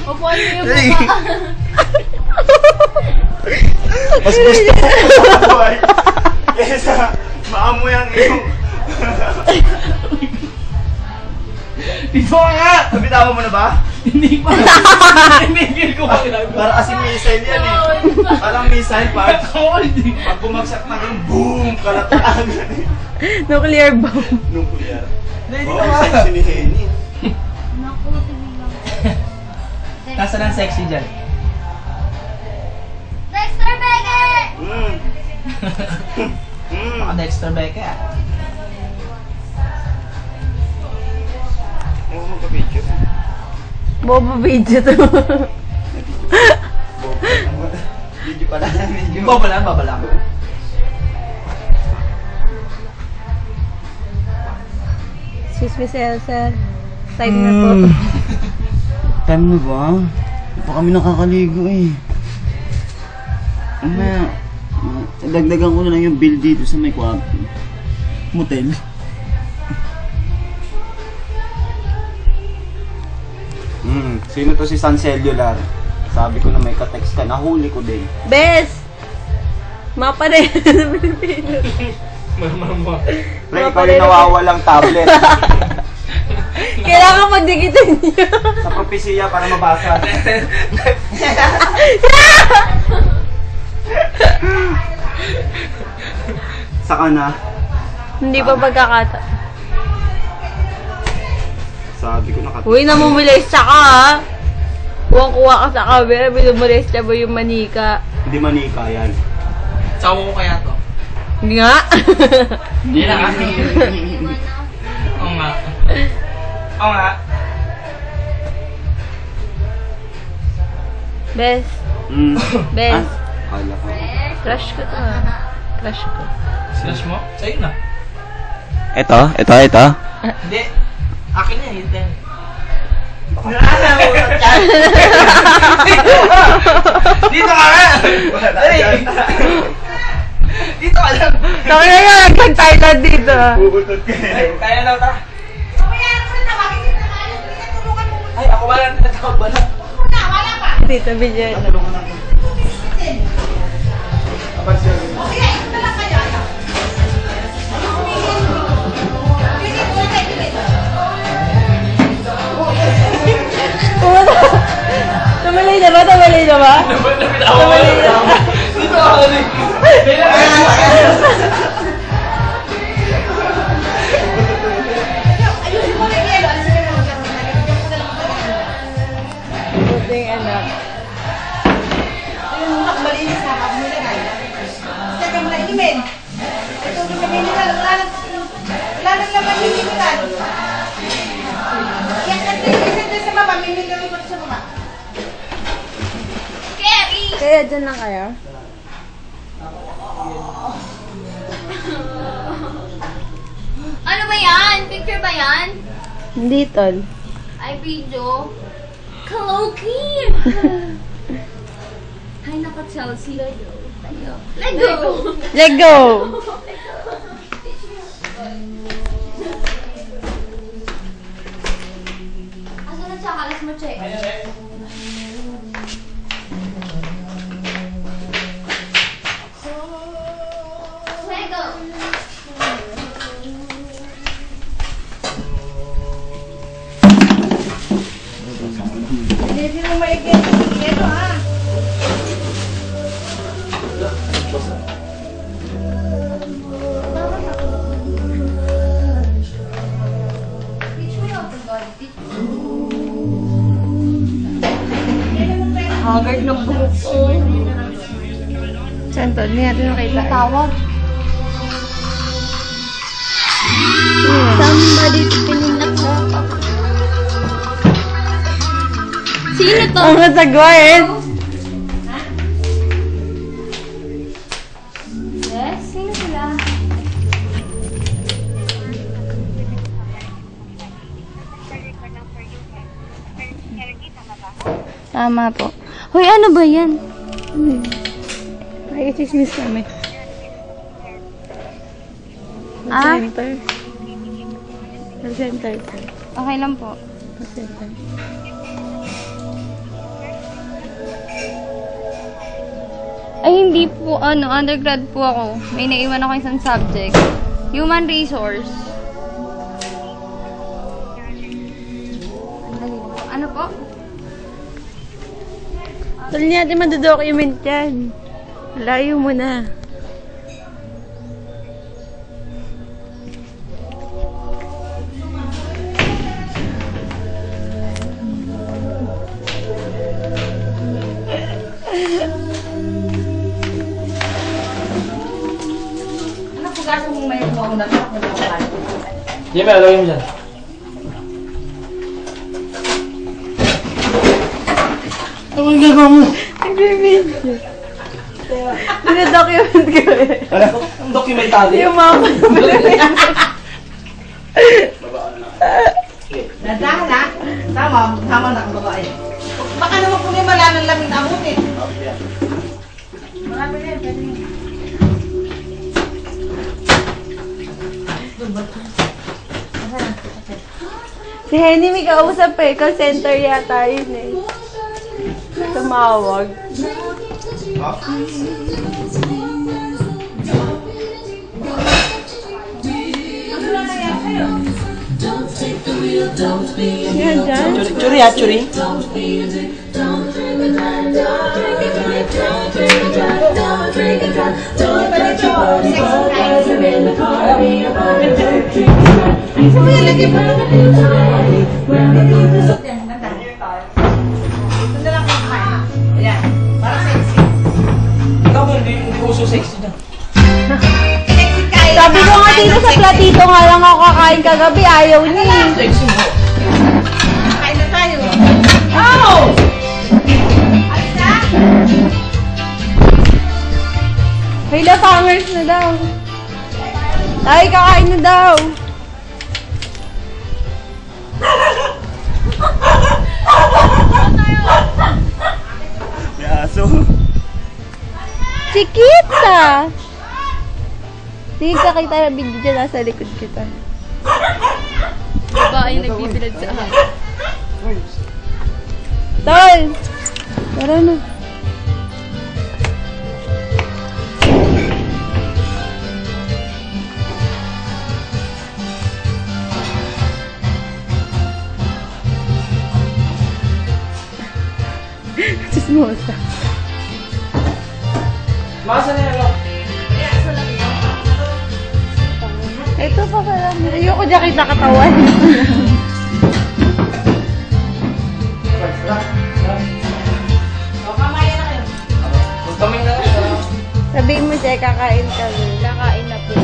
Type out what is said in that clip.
Upuan mo yung mukha. Mas gusto ko sa buhay. Kesa maamoy ang iyong... Dito ka nga! Nabitawan mo na ba? Hindi pa. Tinigil ko pa. Para kasi missile yan eh. Parang missile pag bumagsak na ganun, boom! Kalatagan eh. Nuclear bomb. Nuclear. Hindi Oo, ka sexy ni Henny. Naku, tinilang. Nasaan ang sexy dyan? Dexter Becker! Baka Dexter Becca ah. Oo, magpa-video. Bobo video to. Video pala. Video. Babalang, babalang. Excuse me, sir. Time na po. Time na ba? Hindi pa kami nakakaligo eh. Dagdagan ko na lang yung bill dito sa may kwarto. Motel. Sino to si San Cellular? Sabi ko na may ka-text ka, nahuli ko din. Bes! Mapa na yan sa Pilipino. Mama. Pre, ikaw yung nawawalang tablet. Kailangan magdikitan niyo. Sa propesya para mabasa. Saka na. Hindi pa pagkakata. Sabi ko naka... Uy, namumulesta ka ha. Kuwang-kuwa ka sa camera, binumulesta mo yung manika. Hindi manika yan. Sawa ko kaya to? Hindi nga. Hindi na kasi. Oo nga. Oo nga. Bes. Bes. Kala ko. Crush ko to ha. Crush ko. Slash mo? Sa'yo na. Ito. Hindi. Akin na yun din. Dito ka nga! Dito ka lang! Sabi na nga, nag-Thailand dito ha. Bubutot ka Ay, kaya lang ta. Ay, ako ba lang tinatawag ba lang? Dito, Bijan. Tumalay na ba? Tumalay na ba? Tumalay na ba? Dito ako rin. Buting anak. Malinis na ako nilagay. Saka mo na inimin. Ito mo kami nila. Wala nang laman yung inilan. Yan ang tingin sa baba. May nilagay ko sa baba. Kaya dyan lang kayo? Ano ba yan? Picture ba yan? Hindi, tol. Ay, video. Kaloki! Ay, naka Chelsea. Lego. Lego! Asa na tsakalas mo, check? Lego! Hindi mo maigyan. Ito ah. Haggard ng buhok ko. Saan to? Hindi natin nakita. Tawag. Somebody pininak mo. Sino to? Ang masagwain. Yes? Sino sila? Tama po. Hoy, ano ba yan? Ay, chismis kami. Ah? Center. Center. Okay lang po. Center. hindi po, undergrad po ako. May naiwan ako isang subject. Human resource. Ano po? Tuloy natin madodocument yan. Layo mo na. Ano po gaso mo may kumawang na ito? Jimmy, alawin mo dyan. Ano ang gagawa mo? Nag-video. Dinadocument ko eh. Ano? Ang dokumentary. Yung mga Nadahan ha? Tama na ang babae. Baka naman po may malalang lamig na abutin. Marami na yun, pwede yun. Si Henny may kausap eh. Call center yata yun eh. Tumawag. Yan dyan. Churi ha, churi. Ito na lang kayo kumain. Ayan, para sexy. Ikaw mo, hindi uso sexy na. Sexy kain. Sabi ko nga dito sa platito nga lang ako kakain kagabi. Ayaw niya eh. Sexy mo. Kain na tayo. Ow! Alis na? May lapangers na daw. Ay, kakain na daw. May aso. Chiquita! Sige ka kita na video dyan. Nasa likod kita. Babae nagbibilad sa akin. Tol! Tara na. Chismosa. Masa na yan, look. Ito pa pala. Ayoko dyan kita katawan. O, kamaya na kayo. Magkamay na lang. Sabihin mo siya, kakain kami. Kakain na po.